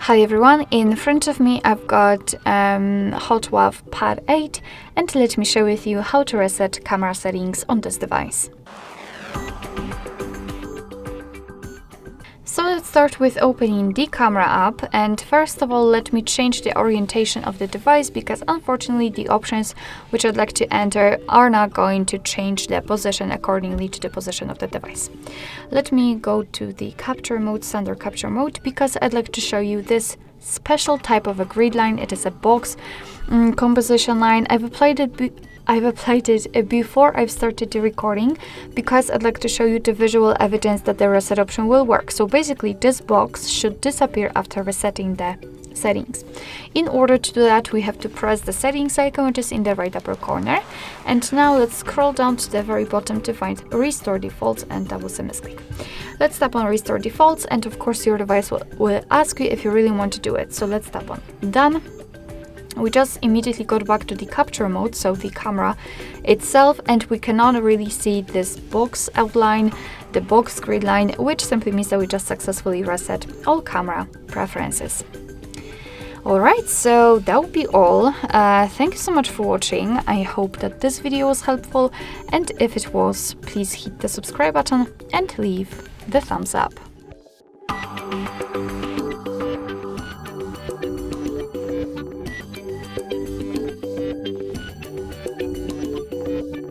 Hi everyone, in front of me I've got HOTWAV Pad 8 and let me share with you how to reset camera settings on this device. So let's start with opening the camera app, and first of all let me change the orientation of the device because unfortunately the options which I'd like to enter are not going to change the position accordingly to the position of the device. Let me go to the capture mode, standard capture mode, because I'd like to show you this special type of a grid line. It is a box composition line. I've applied it before I've started the recording because I'd like to show you the visual evidence that the reset option will work. So basically this box should disappear after resetting the settings. In order to do that, we have to press the settings icon, which is in the right upper corner. And now let's scroll down to the very bottom to find restore defaults, and that was a mistake. Let's tap on restore defaults, and of course your device will ask you if you really want to do it. So let's tap on done. We just immediately got back to the capture mode, so the camera itself, and we cannot really see this box outline, the box grid line, which simply means that we just successfully reset all camera preferences. Alright, so that would be all. Thank you so much for watching. I hope that this video was helpful, and if it was, please hit the subscribe button and leave the thumbs up.